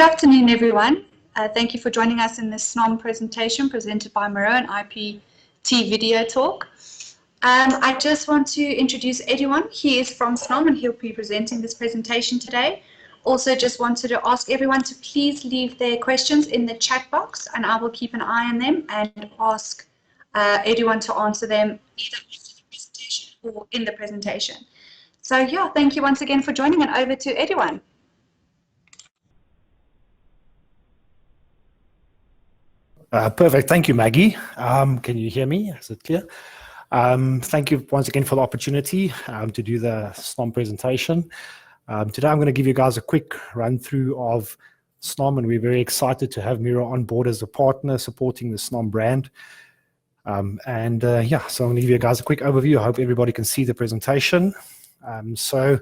afternoon, everyone. Thank you for joining us in this Snom presentation presented by Miro and IPT Video Talk. I just want to introduce everyone. He is from Snom and he'll be presenting this presentation today. Also, just wanted to ask everyone to please leave their questions in the chat box and I will keep an eye on them and ask everyone to answer them either after the presentation or in the presentation. So yeah, thank you once again for joining and over to everyone. Perfect. Thank you, Maggie. Can you hear me? Is it clear? Thank you once again for the opportunity to do the Snom presentation. Today I'm going to give you guys a quick run through of Snom, and we're very excited to have Miro on board as a partner supporting the Snom brand. Yeah, so I'm going to give you guys a quick overview. I hope everybody can see the presentation. So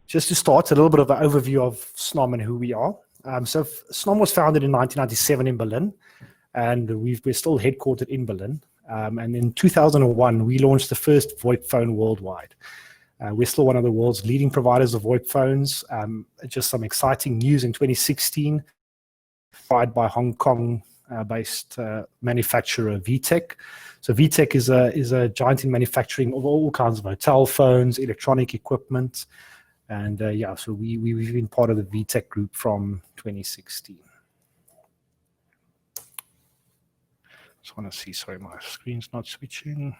just to start, a little bit of an overview of Snom and who we are. So Snom was founded in 1997 in Berlin, and we're still headquartered in Berlin. And in 2001, we launched the first VoIP phone worldwide. We're still one of the world's leading providers of VoIP phones. Just some exciting news in 2016, acquired by Hong Kong-based manufacturer VTech. So VTech is a giant in manufacturing of all kinds of hotel phones, electronic equipment. And yeah, so we've been part of the VTech group from 2016. Just want to see, sorry, my screen's not switching.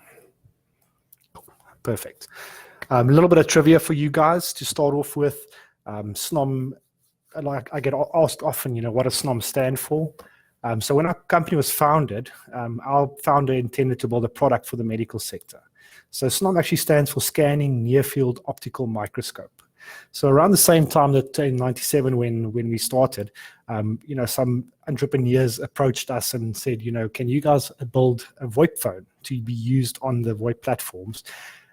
Perfect. A little bit of trivia for you guys to start off with. Snom, like I get asked often, you know, what does Snom stand for? So when our company was founded, our founder intended to build a product for the medical sector. So Snom actually stands for Scanning Near-Field Optical Microscope. So around the same time that in 97 when we started, you know, some entrepreneurs approached us and said, you know, can you guys build a VoIP phone to be used on the VoIP platforms?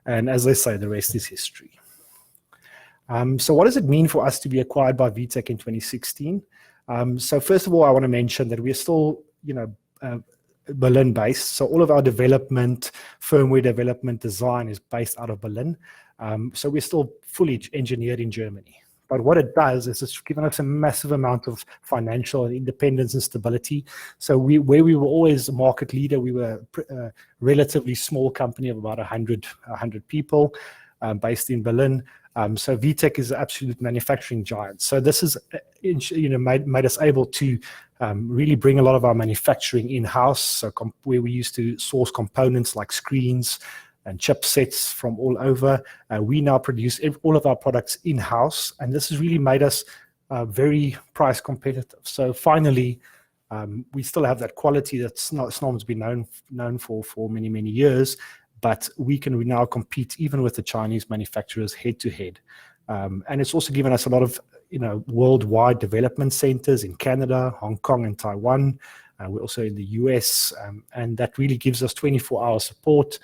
And as they say, the rest is history. So what does it mean for us to be acquired by VTech in 2016? So first of all, I want to mention that we're still, you know, Berlin-based. So all of our development, firmware development, design is based out of Berlin. So we're still fully engineered in Germany. But what it does is it's given us a massive amount of financial independence and stability. So where we were always a market leader, we were a relatively small company of about 100 people based in Berlin. So VTech is an absolute manufacturing giant. So this is, you know, made us able to really bring a lot of our manufacturing in-house. So where we used to source components like screens and chipsets from all over, we now produce all of our products in-house, and this has really made us very price competitive. So finally, we still have that quality that Snom's been known for many, many years, but we now compete even with the Chinese manufacturers head to head. And it's also given us a lot of, you know, worldwide development centers in Canada, Hong Kong, and Taiwan. We're also in the US, and that really gives us 24-hour support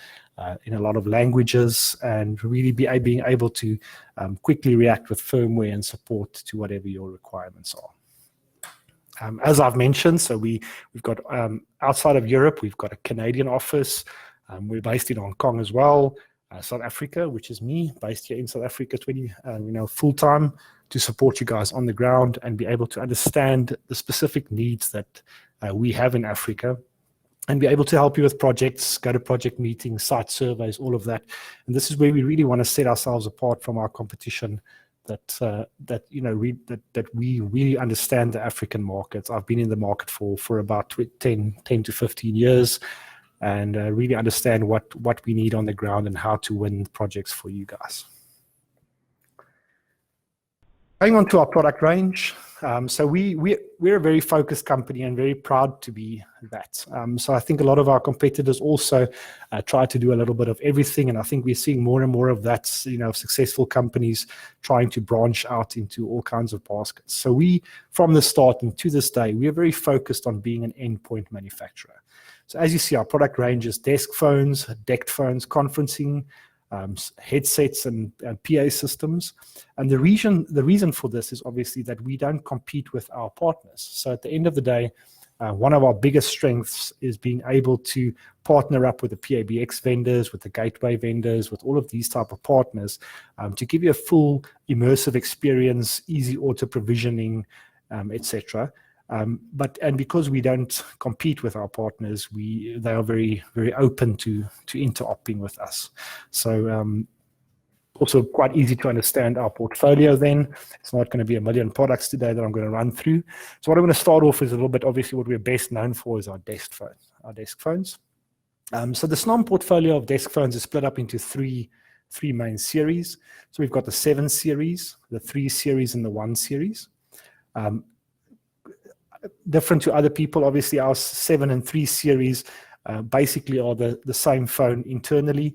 in a lot of languages, and really being able to quickly react with firmware and support to whatever your requirements are. As I've mentioned, so we've got outside of Europe, we've got a Canadian office. We're based in Hong Kong as well. South Africa, which is me, based here in South Africa, full-time to support you guys on the ground and be able to understand the specific needs that we have in Africa, and be able to help you with projects, go to project meetings, site surveys, all of that. And this is where we really want to set ourselves apart from our competition, that we really understand the African market. I've been in the market for about 10 to 15 years, and really understand what we need on the ground and how to win projects for you guys. Going on to our product range, so we're a very focused company and very proud to be that. So I think a lot of our competitors also try to do a little bit of everything, and I think we're seeing more and more of that, you know, successful companies trying to branch out into all kinds of baskets. So from the start and to this day, we are very focused on being an endpoint manufacturer. So as you see, our product range is desk phones, DECT phones, conferencing, headsets and PA systems. And the reason for this is obviously that we don't compete with our partners. So at the end of the day, One of our biggest strengths is being able to partner up with the PABX vendors, with the gateway vendors, with all of these type of partners to give you a full immersive experience, easy auto provisioning, etc. And because we don't compete with our partners, they are very, very open to interoping with us. So also quite easy to understand our portfolio then. It's not going to be a million products today that I'm going to run through. So what I'm going to start off with is a little bit, obviously, what we're best known for is our desk phones. So the Snom portfolio of desk phones is split up into three main series. So we've got the 7 series, the 3 series, and the 1 series. Different to other people, obviously, our 7 and 3 series basically are the same phone internally.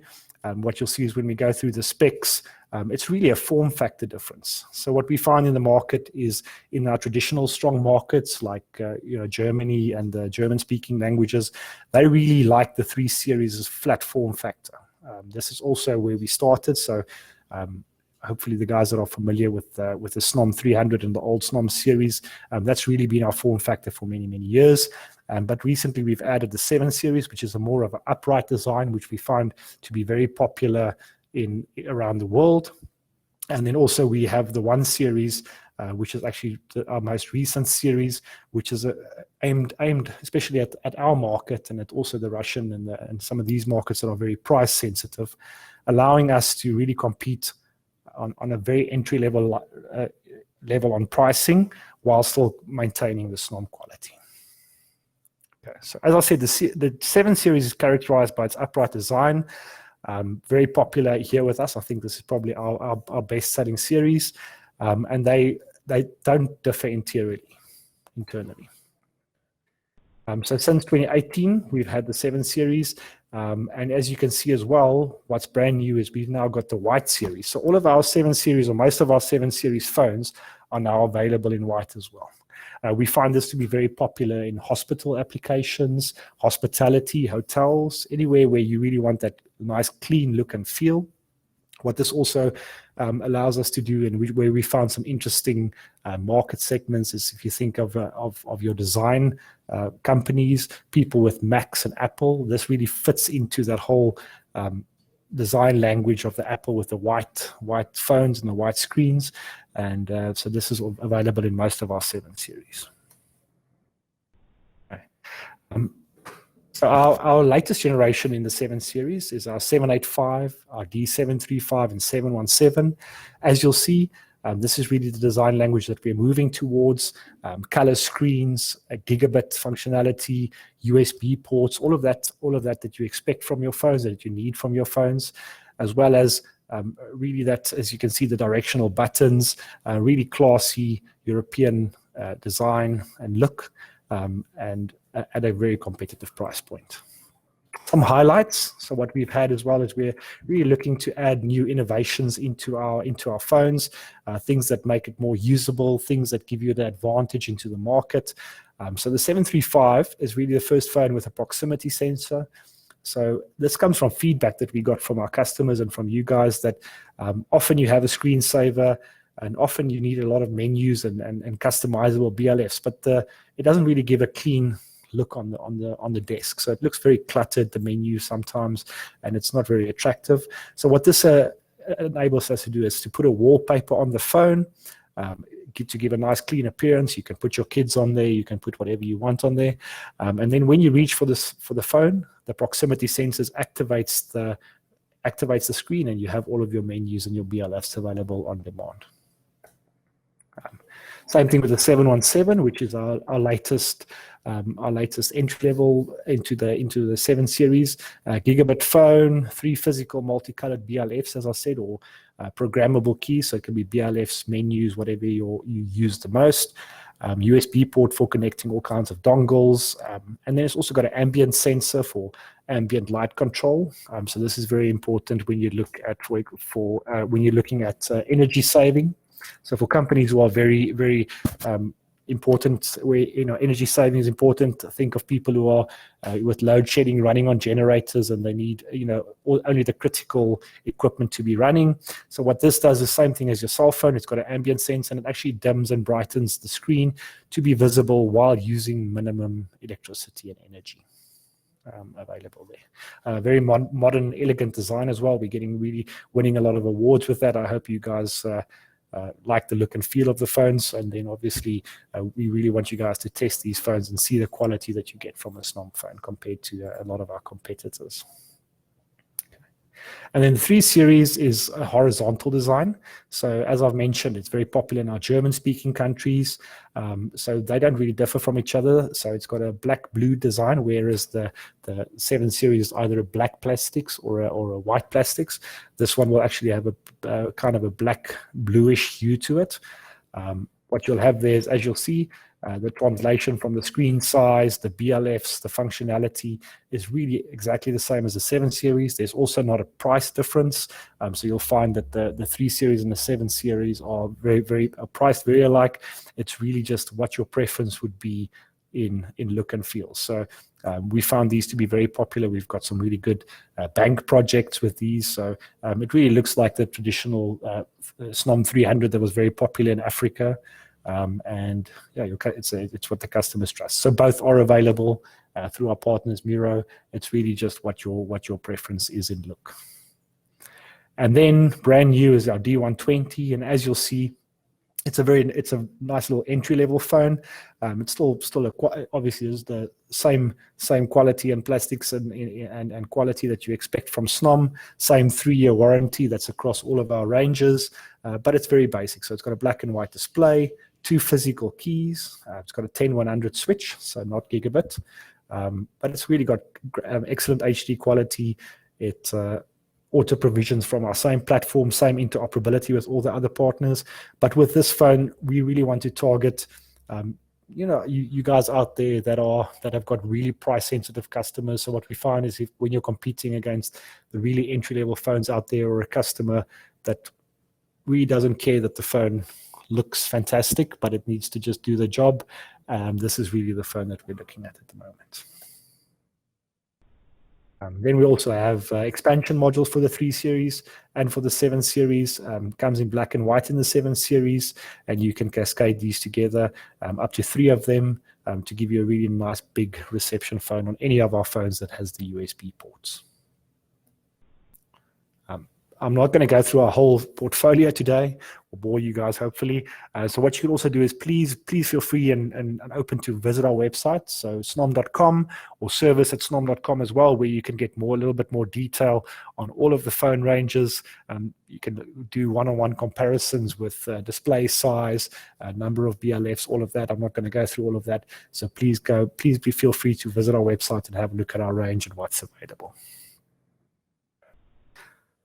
What you'll see is when we go through the specs, it's really a form factor difference. So what we find in the market is in our traditional strong markets like Germany and the German-speaking languages, they really like the 3 series' flat form factor. This is also where we started. So hopefully the guys that are familiar with the Snom 300 and the old Snom series, that's really been our form factor for many, many years. But recently we've added the 7 series, which is a more of an upright design, which we find to be very popular around the world. And then also we have the 1 series, which is actually our most recent series, which is aimed especially at our market and at also the Russian and some of these markets that are very price sensitive, allowing us to really compete on a very entry level on pricing while still maintaining the Snom quality. Okay, so as I said, the 7 series is characterized by its upright design, very popular here with us. I think this is probably our best selling series, and they don't differ internally. So since 2018, we've had the 7 series, and as you can see as well, what's brand new is we've now got the white series. So all of our 7 series, or most of our 7 series phones, are now available in white as well. We find this to be very popular in hospital applications, hospitality, hotels, anywhere where you really want that nice clean look and feel. What this also allows us to do, and where we found some interesting market segments, is if you think of your design companies, people with Macs and Apple, this really fits into that whole design language of the Apple with the white phones and the white screens. And so this is available in most of our 7 series. Okay. So our latest generation in the 7 series is our 785, our D735, and 717. As you'll see, this is really the design language that we're moving towards. Color screens, a gigabit functionality, USB ports, all of that you expect from your phones, that you need from your phones, as well as really that, as you can see, the directional buttons, really classy European design and look, and at a very competitive price point. Some highlights. So what we've had as well is we're really looking to add new innovations into our phones, things that make it more usable, things that give you the advantage into the market. So the 735 is really the first phone with a proximity sensor. So this comes from feedback that we got from our customers and from you guys, that often you have a screensaver and often you need a lot of menus and customizable BLFs, but it doesn't really give a clean look on the desk. So it looks very cluttered, the menu sometimes, and it's not very attractive. So what this enables us to do is to put a wallpaper on the phone, to give a nice clean appearance. You can put your kids on there, you can put whatever you want on there, and then when you reach for the phone, the proximity sensors activates the screen, and you have all of your menus and your BLFs available on demand. Same thing with the 717, which is our latest entry level into the 7 series. Gigabit phone, 3 physical multicolored BLFs, as I said, or programmable keys, so it can be BLFs, menus, whatever you use the most. USB port for connecting all kinds of dongles, and then it's also got an ambient sensor for ambient light control. So this is very important when you look at when you're looking at energy saving. So for companies who are very, very important, where energy saving is important. Think of people who are with load shedding running on generators, and they need only the critical equipment to be running. So what this does is the same thing as your cell phone. It's got an ambient sense, and it actually dims and brightens the screen to be visible while using minimum electricity and energy available there. Very modern, elegant design as well. We're really winning a lot of awards with that. I hope you guys like the look and feel of the phones, and then obviously we really want you guys to test these phones and see the quality that you get from a Snom phone compared to a lot of our competitors. And then the 3 Series is a horizontal design. So as I've mentioned, it's very popular in our German-speaking countries. So they don't really differ from each other. So it's got a black-blue design, whereas the 7 Series is either a black plastics or a white plastics. This one will actually have a kind of a black-bluish hue to it. What you'll have there is, as you'll see, the translation from the screen size, the BLFs, the functionality is really exactly the same as the 7 Series. There's also not a price difference. So you'll find that the 3 Series and the 7 Series are priced very alike. It's really just what your preference would be in look and feel. So we found these to be very popular. We've got some really good bank projects with these. So it really looks like the traditional Snom 300 that was very popular in Africa. And yeah, it's what the customers trust. So both are available through our partners Miro. It's really just what your preference is in look. And then brand new is our D120, and as you'll see, it's a nice little entry-level phone. It's still obviously is the same quality and plastics and quality that you expect from Snom. Same 3-year warranty that's across all of our ranges, but it's very basic. So it's got a black and white display, 2 physical keys. It's got a 10100 switch, so not gigabit, but it's really got excellent HD quality. It auto provisions from our same platform, same interoperability with all the other partners. But with this phone, we really want to target, you guys out there that have got really price-sensitive customers. So what we find is when you're competing against the really entry-level phones out there, or a customer that really doesn't care that the phone looks fantastic, but it needs to just do the job, this is really the phone that we're looking at the moment. Then we also have expansion modules for the 3 Series and for the 7 Series. Comes in black and white in the 7 Series, and you can cascade these together, up to 3 of them, to give you a really nice big reception phone on any of our phones that has the USB ports. I'm not going to go through our whole portfolio today, or bore you guys, hopefully. So what you can also do is please feel free and open to visit our website, so snom.com, or service@snom.com as well, where you can get a little bit more detail on all of the phone ranges. You can do one-on-one comparisons with display size, number of BLFs, all of that. I'm not going to go through all of that. So please feel free to visit our website and have a look at our range and what's available.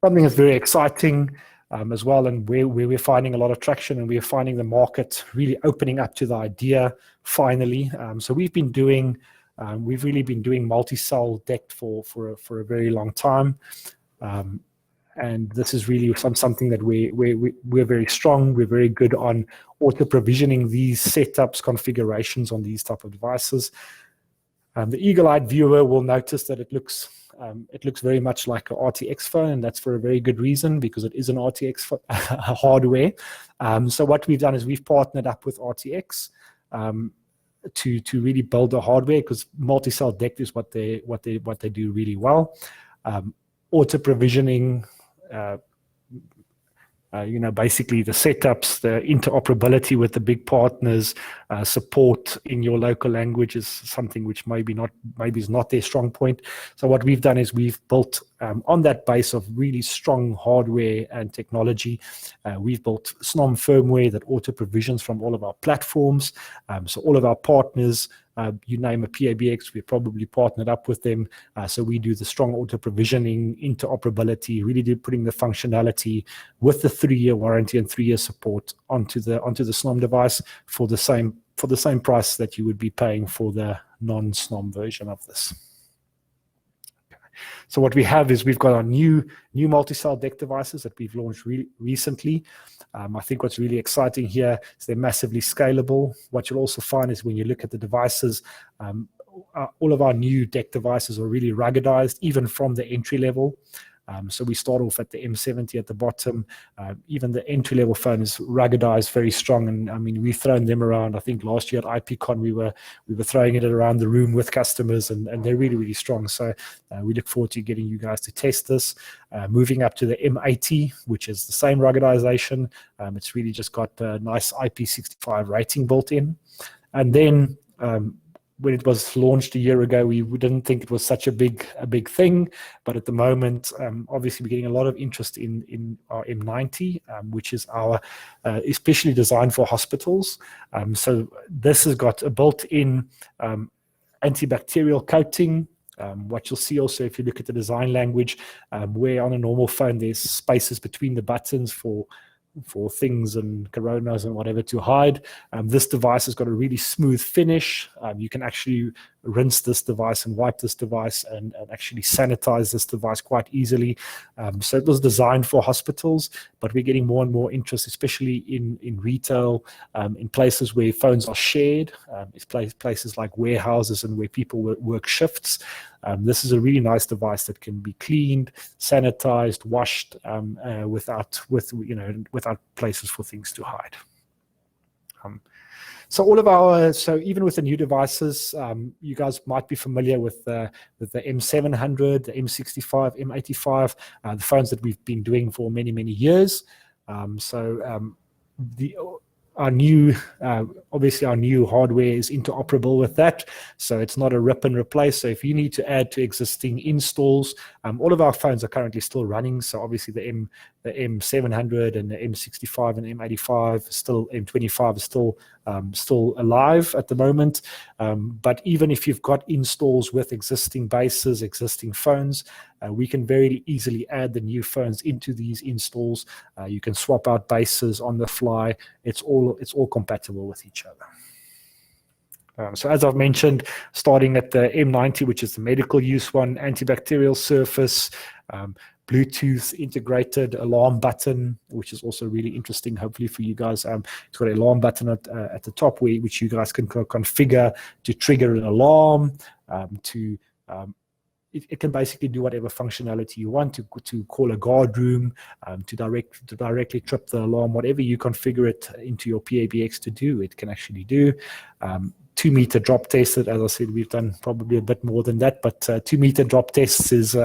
Something that's very exciting as well, and where we're finding a lot of traction, and we're finding the market really opening up to the idea finally. So we've really been doing multi-cell DECT for a very long time, and this is really something that we're very strong. We're very good on auto provisioning these setups, configurations on these type of devices. The eagle-eyed viewer will notice that it looks very much like an RTX phone, and that's for a very good reason, because it is an RTX hardware. So what we've done is we've partnered up with RTX to really build the hardware, because multi-cell DECT is what they do really well. Auto provisioning, basically the setups, the interoperability with the big partners, support in your local language is something which maybe is not their strong point. So what we've done is we've built on that base of really strong hardware and technology. We've built Snom firmware that auto provisions from all of our platforms. So all of our partners, you name a PABX, we're probably partnered up with them. So we do the strong auto provisioning, interoperability, really putting the functionality with the 3-year warranty and 3-year support onto the Snom device for the same price that you would be paying for the non-Snom version of this. Okay. So what we have is we've got our new multi-cell DECT devices that we've launched recently. I think what's really exciting here is they're massively scalable. What you'll also find is when you look at the devices, all of our new DECT devices are really ruggedized, even from the entry level. So we start off at the M70 at the bottom. Even the entry-level phone is ruggedized, very strong. And I mean, we've thrown them around. I think last year at IPCon, we were throwing it around the room with customers, and they're really, really strong. So we look forward to getting you guys to test this. Moving up to the M80, which is the same ruggedization. It's really just got a nice IP65 rating built in. And then when it was launched a year ago, we didn't think it was such a big thing, but at the moment, obviously, we're getting a lot of interest in our M90, which is our especially designed for hospitals. So this has got a built-in antibacterial coating. What you'll see also, if you look at the design language, where on a normal phone there's spaces between the buttons for things and coronas and whatever to hide. This device has got a really smooth finish. You can actually rinse this device and wipe this device and actually sanitize this device quite easily. So it was designed for hospitals, but we're getting more and more interest, especially in retail, in places where phones are shared. It's places like warehouses and where people work shifts. This is a really nice device that can be cleaned, sanitized, washed without places for things to hide. So even with the new devices, you guys might be familiar with the M700, the M65, M85, the phones that we've been doing for many, many years. Obviously our new hardware is interoperable with that, so it's not a rip and replace. So if you need to add to existing installs, all of our phones are currently still running. So obviously the M700 and the M65 and M85, still M25 is still alive at the moment. But even if you've got installs with existing bases, existing phones, we can very easily add the new phones into these installs. You can swap out bases on the fly. It's all compatible with each other. So as I've mentioned, starting at the M90, which is the medical use one, antibacterial surface, Bluetooth integrated alarm button, which is also really interesting, hopefully for you guys. It's got an alarm button at the top which you guys can configure to trigger an alarm, it can basically do whatever functionality you want, to call a guard room, to directly trip the alarm, whatever you configure it into your PABX to do, it can actually do. 2-meter drop test. As I said, we've done probably a bit more than that, but 2-meter drop tests is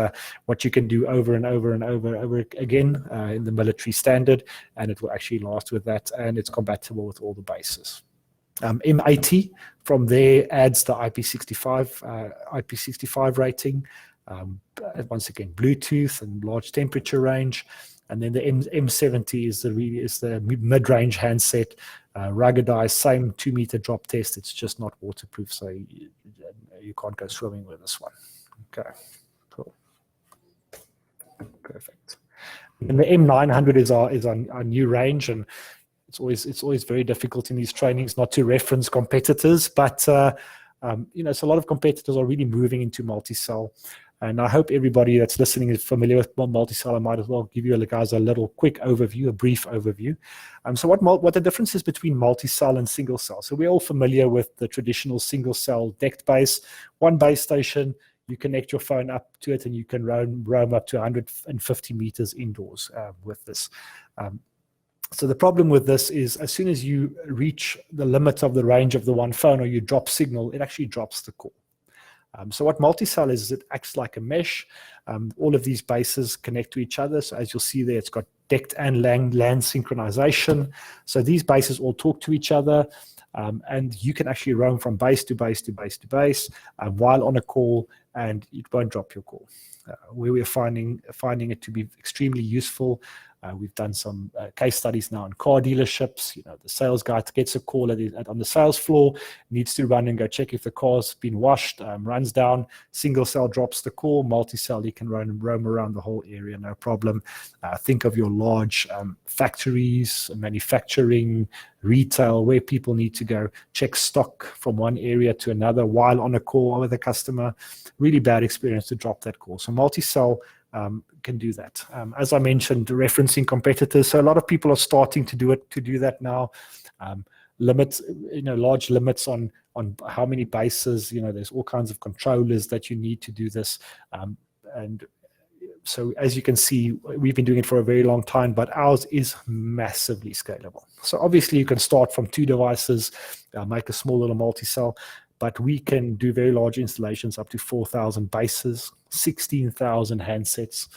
what you can do over and over and over again in the military standard, and it will actually last with that, and it's compatible with all the bases. M80 from there adds the IP65 rating. Once again, Bluetooth and large temperature range. And then the M70 is the mid-range handset, ruggedized, same 2-meter drop test. It's just not waterproof, so you can't go swimming with this one. Okay, cool, perfect. And the M900 is our new range, and it's always very difficult in these trainings not to reference competitors, but so a lot of competitors are really moving into multi-cell. And I hope everybody that's listening is familiar with multi-cell. I might as well give you guys a little quick overview, a brief overview. So what the difference is between multi-cell and single cell. So we're all familiar with the traditional single cell DECT base, one base station. You connect your phone up to it, and you can roam up to 150 meters indoors with this. So the problem with this is, as soon as you reach the limit of the range of the one phone, or you drop signal, it actually drops the call. So what multi-cell is it acts like a mesh. All of these bases connect to each other. So as you'll see there, it's got DECT and LAN synchronization. So these bases all talk to each other, and you can actually roam from base to base to base to base while on a call, and it won't drop your call. Where we're finding it to be extremely useful We've done some case studies now in car dealerships. The sales guy gets a call on the sales floor, needs to run and go check if the car's been washed, runs down, single cell drops the call, multi-cell, you can roam around the whole area, no problem. Think of your large factories, manufacturing, retail, where people need to go check stock from one area to another while on a call with a customer. Really bad experience to drop that call. So multi-cell can do that. As I mentioned, referencing competitors. So a lot of people are starting to do that now. Limits, large limits on how many bases. There's all kinds of controllers that you need to do this. And so as you can see, we've been doing it for a very long time, but ours is massively scalable. So obviously you can start from 2 devices, make a small little multi-cell, but we can do very large installations up to 4,000 bases, 16,000 handsets.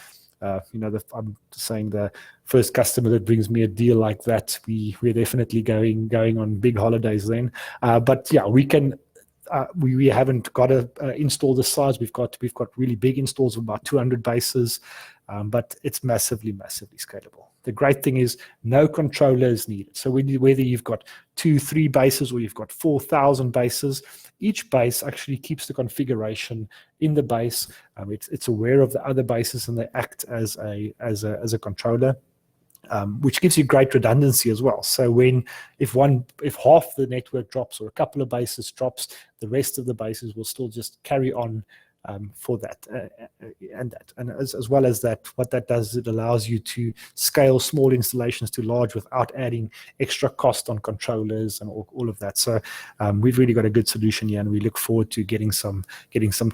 I'm saying the first customer that brings me a deal like that, we're definitely going on big holidays then. But yeah, we can. We haven't got to install the size. We've got really big installs of about 200 bases, but it's massively scalable. The great thing is no controller is needed. So whether you've got 2-3 bases or you've got 4,000 bases, each base actually keeps the configuration in the base. It's aware of the other bases and they act as a controller. Which gives you great redundancy as well. So if half the network drops or a couple of bases drops, the rest of the bases will still just carry on for that and as well as that, what that does is it allows you to scale small installations to large without adding extra cost on controllers and all of that. So we've really got a good solution here, and we look forward to getting some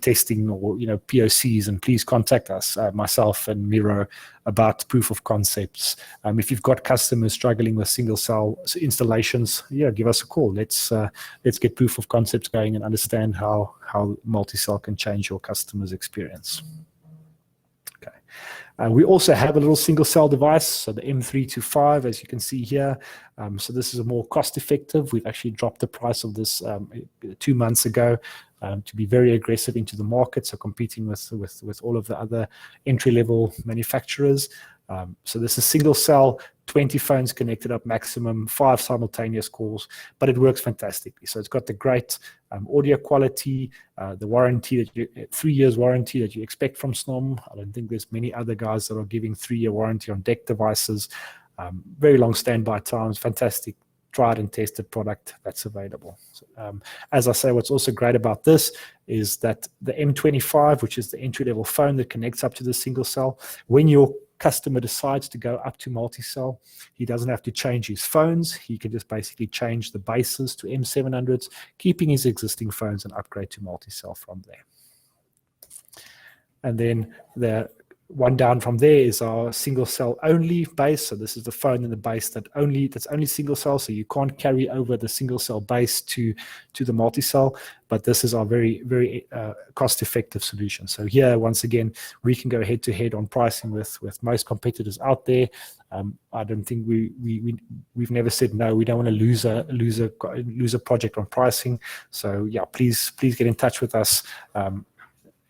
testing or POCs. And please contact us, myself and Miro, about proof of concepts. If you've got customers struggling with single cell installations, give us a call. Let's get proof of concepts going and understand how multi-cell can change your customer's experience. Okay. We also have a little single cell device, so the M325, as you can see here. So this is a more cost effective. We've actually dropped the price of this 2 months ago to be very aggressive into the market, so competing with all of the other entry-level manufacturers. So this is single cell, 20 phones connected up maximum, 5 simultaneous calls, but it works fantastically. So it's got the great audio quality, the warranty, 3 years warranty that you expect from Snom. I don't think there's many other guys that are giving 3-year warranty on DECT devices. Very long standby times, fantastic tried and tested product that's available. So, as I say, what's also great about this is that the M25, which is the entry-level phone that connects up to the single cell, when your customer decides to go up to multi-cell, he doesn't have to change his phones. He can just basically change the bases to M700s, keeping his existing phones, and upgrade to multi-cell from there. And then the one down from there is our single cell only base. So this is the phone in the base that's only single cell. So you can't carry over the single cell base to the multi-cell, but this is our very, very cost effective solution. So here, once again, we can go head to head on pricing with most competitors out there. I don't think we've never said no. We don't want to lose a project on pricing. So yeah, please get in touch with us.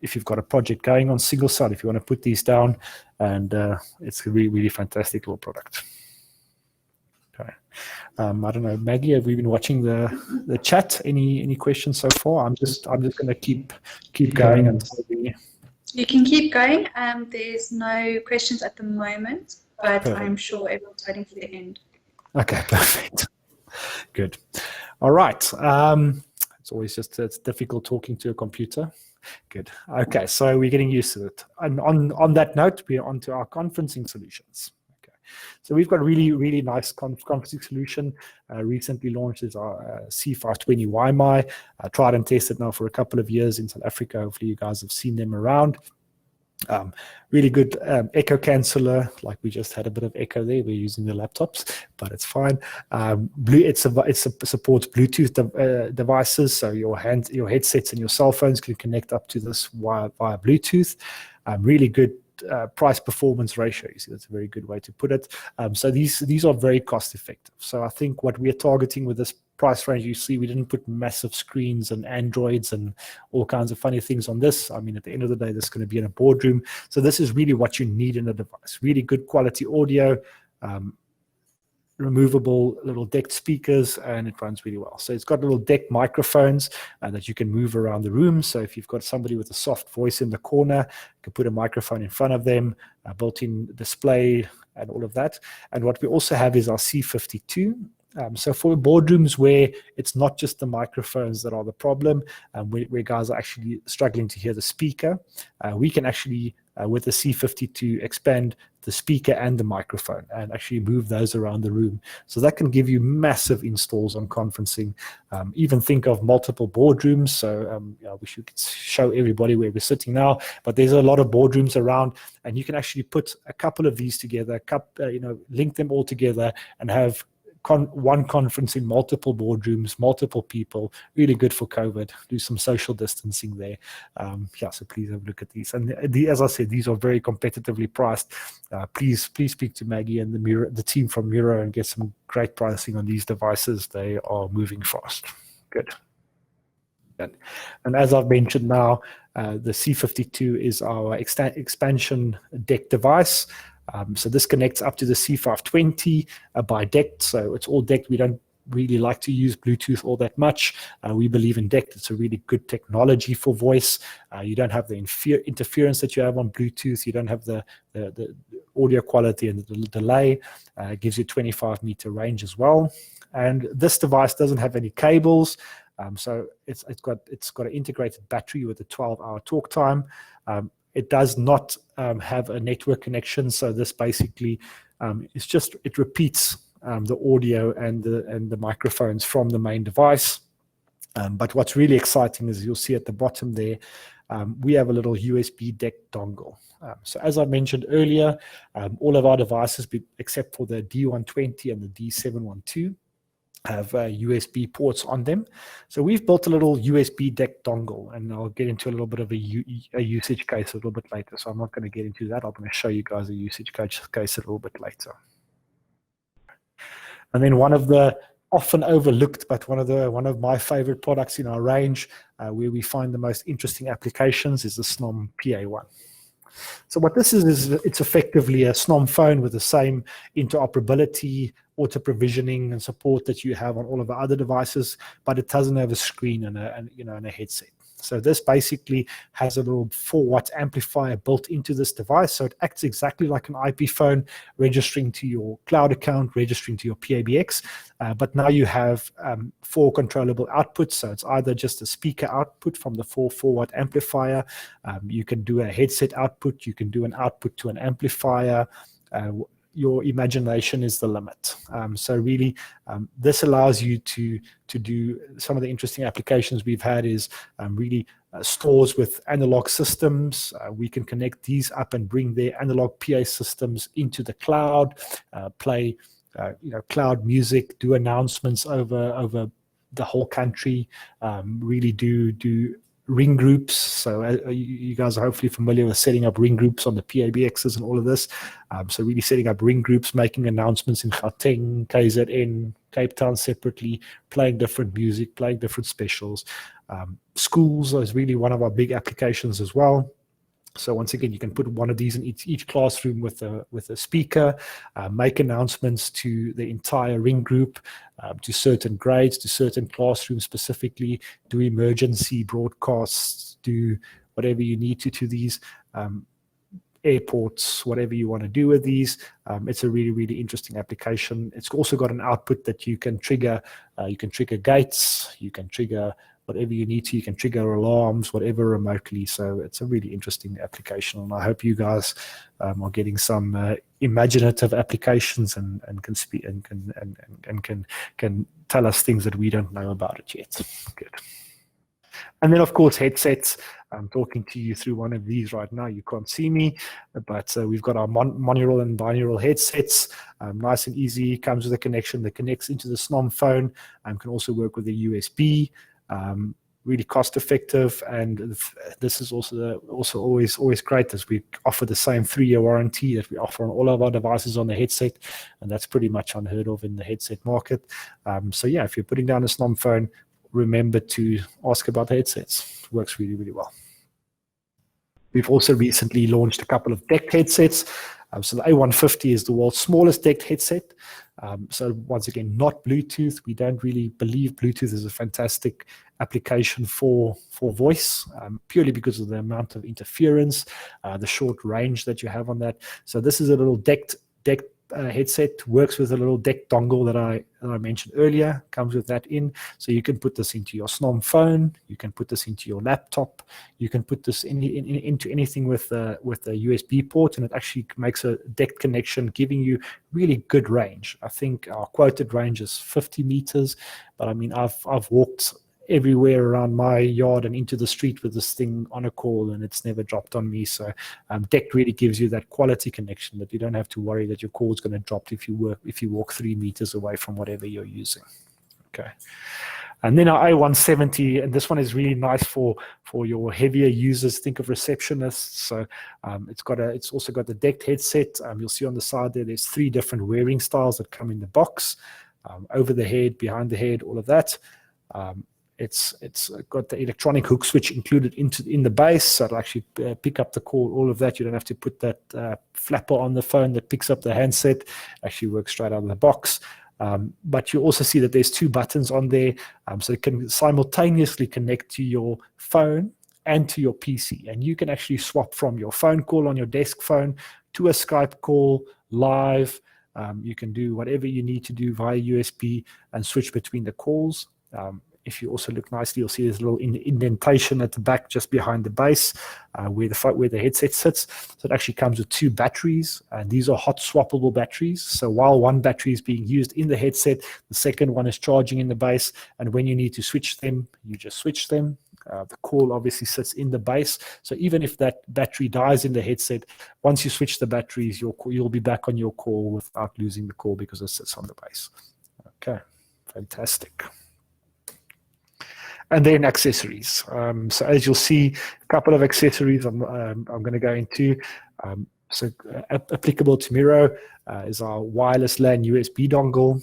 If you've got a project going on single cell, if you want to put these down, and it's a really, really fantastic little product. Okay. I don't know, Maggie, have we been watching the chat? Any questions so far? I'm just going to keep going until we. You can keep going. There's no questions at the moment, but Perfect. I'm sure everyone's waiting for the end. Okay, perfect. Good. All right. It's always it's difficult talking to a computer. Good. Okay, so we're getting used to it. And on that note, we're on to our conferencing solutions. Okay, so we've got a really, really nice conferencing solution. Recently launched is our C520 YMI. Tried and tested now for a couple of years in South Africa. Hopefully you guys have seen them around. Really good echo canceller. Like we just had a bit of echo there. We're using the laptops, but it's fine. It supports Bluetooth devices, so your headsets and your cell phones can connect up to this via Bluetooth. Really good price performance ratio. You see, that's a very good way to put it. So these are very cost effective. So I think what we're targeting with this price range, you see we didn't put massive screens and Androids and all kinds of funny things on this. I mean, at the end of the day, this is going to be in a boardroom. So this is really what you need in a device. Really good quality audio, removable little DECT speakers, and it runs really well. So it's got little DECT microphones that you can move around the room. So if you've got somebody with a soft voice in the corner, you can put a microphone in front of them, a built-in display, and all of that. And what we also have is our C52. So for boardrooms where it's not just the microphones that are the problem, where guys are actually struggling to hear the speaker, we can actually, with the C52, expand the speaker and the microphone and actually move those around the room. So that can give you massive installs on conferencing. Even think of multiple boardrooms. So I wish we could show everybody where we're sitting now, but there's a lot of boardrooms around, and you can actually put a couple of these together, link them all together and have one conference in multiple boardrooms, multiple people. Really good for COVID. Do some social distancing there. So please have a look at these. And as I said, these are very competitively priced. Please speak to Maggie and the team from Miro and get some great pricing on these devices. They are moving fast. Good. And as I've mentioned now, the C52 is our expansion DECT device. So this connects up to the C520 by DECT. So it's all DECT. We don't really like to use Bluetooth all that much. We believe in DECT. It's a really good technology for voice. You don't have the interference that you have on Bluetooth. You don't have the audio quality and the delay. It gives you 25-meter range as well. And this device doesn't have any cables. So it's got an integrated battery with a 12-hour talk time. It does not have a network connection, so this basically it repeats the audio and the microphones from the main device. But what's really exciting is you'll see at the bottom there, we have a little USB DECT dongle. So as I mentioned earlier, all of our devices, except for the D120 and the D712, have USB ports on them. So we've built a little USB DECT dongle, and I'll get into a little bit of a usage case a little bit later. So I'm not going to get into that. I'm going to show you guys a usage case a little bit later. And then one of the often overlooked, but one of my favorite products in our range, where we find the most interesting applications, is the Snom PA1. So what this is it's effectively a Snom phone with the same interoperability, auto provisioning and support that you have on all of the other devices, but it doesn't have a screen and a headset. So this basically has a little 4-watt amplifier built into this device. So it acts exactly like an IP phone, registering to your cloud account, registering to your PABX. But now you have 4 controllable outputs. So it's either just a speaker output from the 4-watt amplifier. You can do a headset output. You can do an output to an amplifier. Your imagination is the limit. So really, this allows you to do some of the interesting applications we've had is really stores with analog systems. We can connect these up and bring their analog PA systems into the cloud, play cloud music, do announcements over the whole country, really do ring groups. So you guys are hopefully familiar with setting up ring groups on the PABXs and all of this. So really setting up ring groups, making announcements in Gauteng, KZN, Cape Town separately, playing different music, playing different specials. Schools is really one of our big applications as well. So once again, you can put one of these in each classroom with a speaker, make announcements to the entire ring group, to certain grades, to certain classrooms specifically, do emergency broadcasts, do whatever you need to these airports, whatever you want to do with these. It's a really, really interesting application. It's also got an output that you can trigger. You can trigger gates, you can trigger whatever you need to. You can trigger alarms, whatever remotely. So it's a really interesting application, and I hope you guys are getting some imaginative applications and can speak and can tell us things that we don't know about it yet. Good. And then, of course, headsets. I'm talking to you through one of these right now. You can't see me, but we've got our monaural and binaural headsets. Nice and easy. Comes with a connection that connects into the Snom phone. Can also work with a USB. really cost effective, and this is also always great, as we offer the same 3-year warranty that we offer on all of our devices on the headset, and that's pretty much unheard of in the headset market. So yeah, if you're putting down a Snom phone, remember to ask about the headsets. It works really, really well. We've also recently launched a couple of DECT headsets. So the A150 is the world's smallest DECT headset. So once again, not Bluetooth. We don't really believe Bluetooth is a fantastic application for voice, purely because of the amount of interference, the short range that you have on that. So this is a little DECT headset, works with a little DECT dongle that I mentioned earlier, comes with that in. So you can put this into your Snom phone, you can put this into your laptop, you can put this into anything with a USB port, and it actually makes a DECT connection, giving you really good range. I think our quoted range is 50 meters, but I mean, I've walked everywhere around my yard and into the street with this thing on a call, and it's never dropped on me. So DECT really gives you that quality connection that you don't have to worry that your call is going to drop if you walk 3 meters away from whatever you're using. Okay. And then our A170, and this one is really nice for your heavier users. Think of receptionists. So it's also got the DECT headset. You'll see on the side there's 3 different wearing styles that come in the box, over the head, behind the head, all of that. It's got the electronic hook switch included in the base, so it'll actually pick up the call, all of that. You don't have to put that flapper on the phone that picks up the handset. It actually works straight out of the box. But you also see that there's 2 buttons on there, so it can simultaneously connect to your phone and to your PC. And you can actually swap from your phone call on your desk phone to a Skype call live. You can do whatever you need to do via USB and switch between the calls. If you also look nicely, you'll see there's a little indentation at the back just behind the base where the headset sits. So it actually comes with 2 batteries, and these are hot swappable batteries. So while one battery is being used in the headset, the second one is charging in the base, and when you need to switch them, you just switch them. The call obviously sits in the base, so even if that battery dies in the headset, once you switch the batteries, you'll be back on your call without losing the call because it sits on the base. Okay, fantastic. And then accessories. So as you'll see, a couple of accessories I'm going to go into. So applicable to Miro is our wireless LAN USB dongle.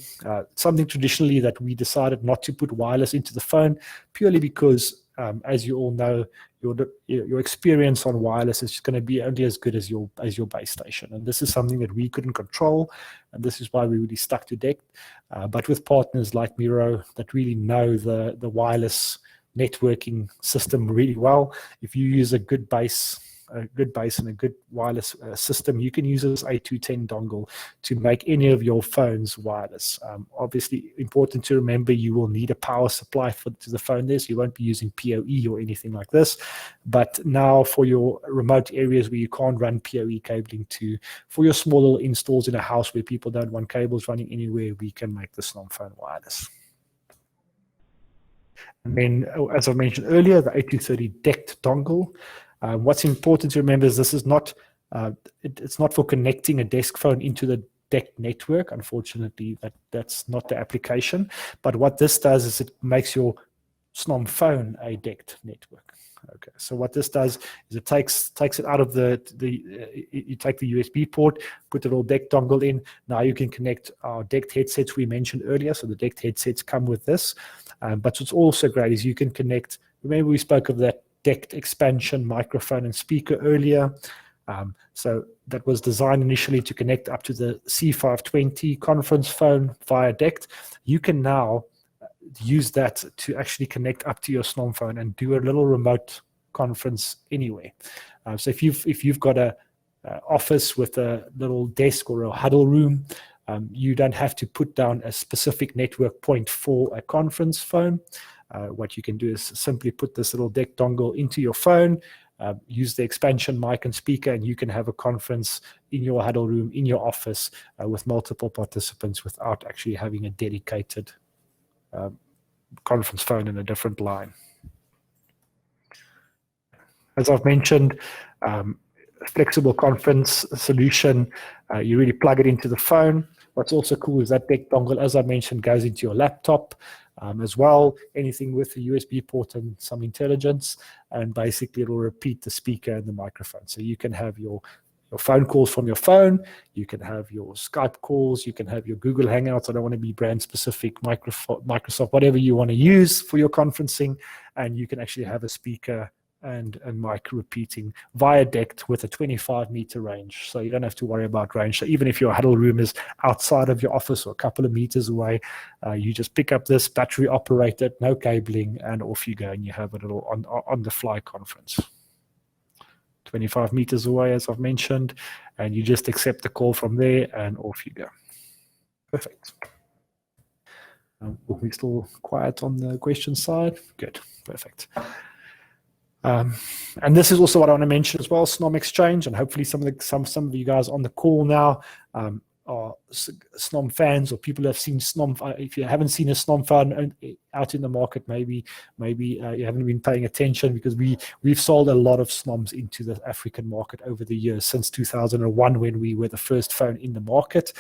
Something traditionally that we decided not to put wireless into the phone, purely because, as you all know, your experience on wireless is going to be only as good as your base station, and this is something that we couldn't control, and this is why we really stuck to DECT. But with partners like Miro that really know the wireless networking system really well, if you use a good base and a good wireless system, you can use this A210 dongle to make any of your phones wireless. Obviously, important to remember, you will need a power supply to the phone there, so you won't be using PoE or anything like this. But now for your remote areas where you can't run PoE cabling for your small little installs in a house where people don't want cables running anywhere, we can make the Snom phone wireless. And then, as I mentioned earlier, the A230-DECT dongle. What's important to remember is this is not, it's not for connecting a desk phone into the DECT network. Unfortunately, that's not the application. But what this does is it makes your Snom phone a DECT network. Okay, so what this does is it takes it out of you take the USB port, put the little DECT dongle in. Now you can connect our DECT headsets we mentioned earlier. So the DECT headsets come with this. But what's also great is you can connect, remember we spoke of that DECT expansion microphone and speaker earlier. So that was designed initially to connect up to the C520 conference phone via DECT. You can now use that to actually connect up to your Snom phone and do a little remote conference anywhere. So if you've got a office with a little desk or a huddle room, you don't have to put down a specific network point for a conference phone. What you can do is simply put this little DECT dongle into your phone, use the expansion mic and speaker, and you can have a conference in your huddle room, in your office, with multiple participants without actually having a dedicated conference phone in a different line. As I've mentioned, flexible conference solution, you really plug it into the phone. What's also cool is that DECT dongle, as I mentioned, goes into your laptop. as well. Anything with a USB port and some intelligence, and basically it'll repeat the speaker and the microphone. So you can have your phone calls from your phone, you can have your Skype calls, you can have your Google Hangouts. I don't want to be brand specific, Microsoft, whatever you want to use for your conferencing, and you can actually have a speaker and mic repeating via DECT with a 25-meter range. So you don't have to worry about range. So even if your huddle room is outside of your office or a couple of meters away, you just pick up this battery operated, no cabling, and off you go, and you have a little on-the-fly conference. 25 meters away, as I've mentioned, and you just accept the call from there, and off you go. Perfect. We're still quiet on the question side. Good, perfect. And this is also what I want to mention as well, Snom Exchange, and hopefully some of you guys on the call now are Snom fans, or people who have seen Snom. If you haven't seen a Snom phone out in the market, maybe you haven't been paying attention, because we've sold a lot of Snoms into the African market over the years, since 2001, when we were the first phone in the market.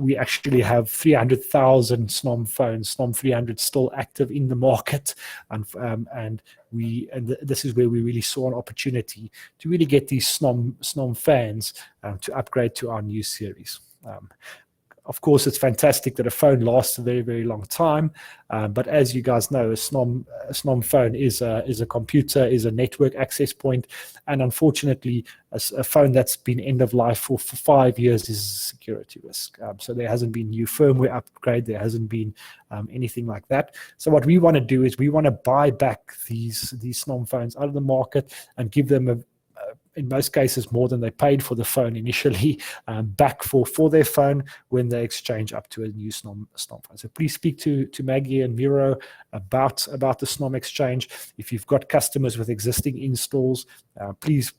We actually have 300,000 Snom phones, Snom 300 still active in the market, and this is where we really saw an opportunity to really get these Snom fans to upgrade to our new series. Of course, it's fantastic that a phone lasts a very, very long time, but as you guys know, a Snom phone is a computer, is a network access point, and unfortunately, a phone that's been end of life for 5 years is a security risk. So there hasn't been new firmware upgrade, there hasn't been anything like that. So what we want to do is we want to buy back these Snom phones out of the market and give them in most cases more than they paid for the phone initially, back for their phone when they exchange up to a new Snom phone. So please speak to Maggie and Miro about the Snom exchange. If you've got customers with existing installs, please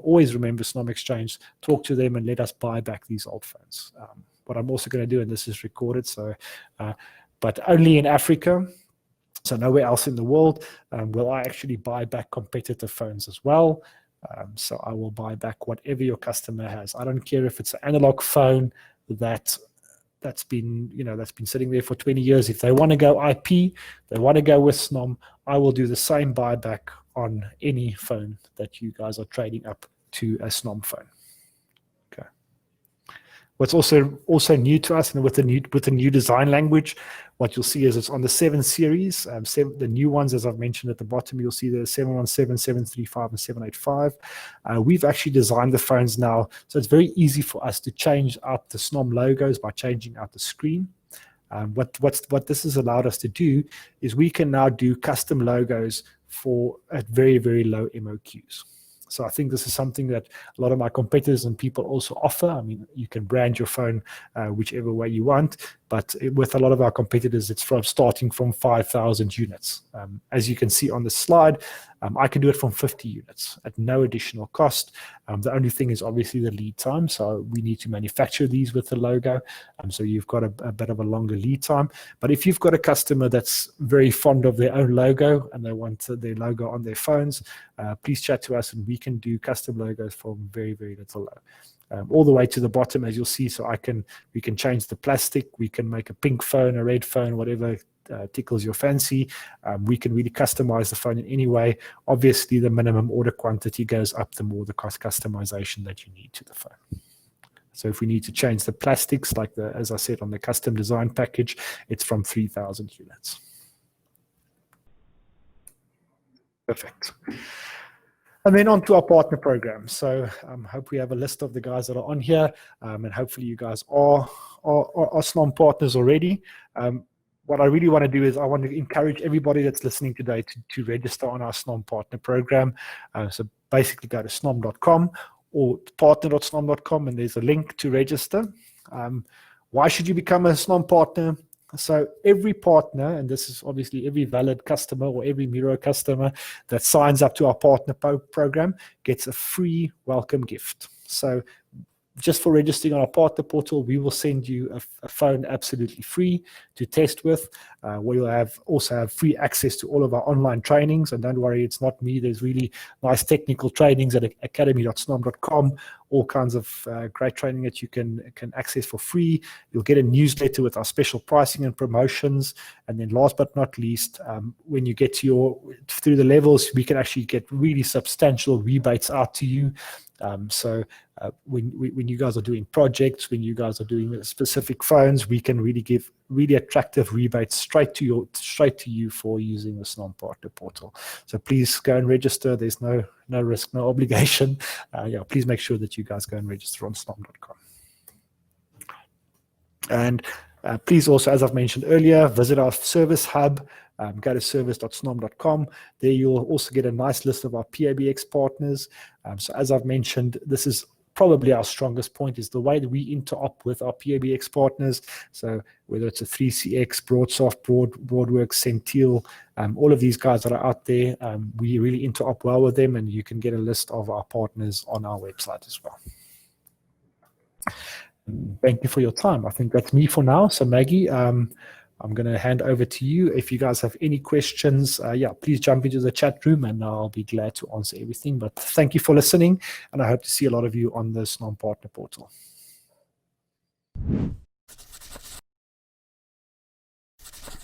always remember Snom exchange. Talk to them and let us buy back these old phones. What I'm also going to do, and this is recorded, so but only in Africa, so nowhere else in the world, will I actually buy back competitor phones as well. So I will buy back whatever your customer has. I don't care if it's an analog phone that's been sitting there for 20 years. If they want to go IP, they want to go with Snom, I will do the same buyback on any phone that you guys are trading up to a Snom phone. Okay. What's also new to us, and with the new design language, what you'll see is it's on the 7 series, the new ones, as I've mentioned at the bottom, you'll see the 717, 735, and 785. We've actually designed the phones now, so it's very easy for us to change out the Snom logos by changing out the screen. What this has allowed us to do is we can now do custom logos at very, very low MOQs. So I think this is something that a lot of my competitors and people also offer. I mean, you can brand your phone whichever way you want, but with a lot of our competitors, it's starting from 5,000 units. As you can see on the slide, I can do it from 50 units at no additional cost. The only thing is obviously the lead time. So we need to manufacture these with the logo. So you've got a bit of a longer lead time. But if you've got a customer that's very fond of their own logo and they want their logo on their phones, please chat to us and we can do custom logos for very, very little. All the way to the bottom, as you'll see. So we can change the plastic. We can make a pink phone, a red phone, whatever tickles your fancy. We can really customize the phone in any way. Obviously, the minimum order quantity goes up, the more the cost customization that you need to the phone. So if we need to change the plastics, like as I said on the custom design package, it's from 3,000 units. Perfect. And then on to our partner program. So hope we have a list of the guys that are on here, and hopefully you guys are Snom partners already. What I really want to do is I want to encourage everybody that's listening today to register on our Snom partner program. So basically go to snom.com or partner.snom.com, and there's a link to register. Why should you become a Snom partner? So every partner, and this is obviously every valid customer or every Miro customer that signs up to our partner program, gets a free welcome gift. So just for registering on our partner portal, we will send you a phone absolutely free to test with. We'll also have free access to all of our online trainings. And don't worry, it's not me. There's really nice technical trainings at academy.snom.com all kinds of great training that you can access for free. You'll get a newsletter with our special pricing and promotions. And then last but not least, when you get through the levels, we can actually get really substantial rebates out to you. When you guys are doing projects, when you guys are doing specific phones, we can really give really attractive rebates straight to you for using the Snom Partner Portal. So please go and register. There's no risk, no obligation. Please make sure that you guys go and register on snom.com. And please also, as I've mentioned earlier, visit our service hub. Go to service.snom.com. There you'll also get a nice list of our PABX partners. So as I've mentioned, this is probably our strongest point, is the way that we interop with our PABX partners. So whether it's a 3CX, Broadsoft, Broadworks, Centil, all of these guys that are out there, we really interop well with them, and you can get a list of our partners on our website as well. Thank you for your time. I think that's me for now. So Maggie, I'm going to hand over to you. If you guys have any questions, please jump into the chat room and I'll be glad to answer everything. But thank you for listening, and I hope to see a lot of you on the Snom Partner Portal.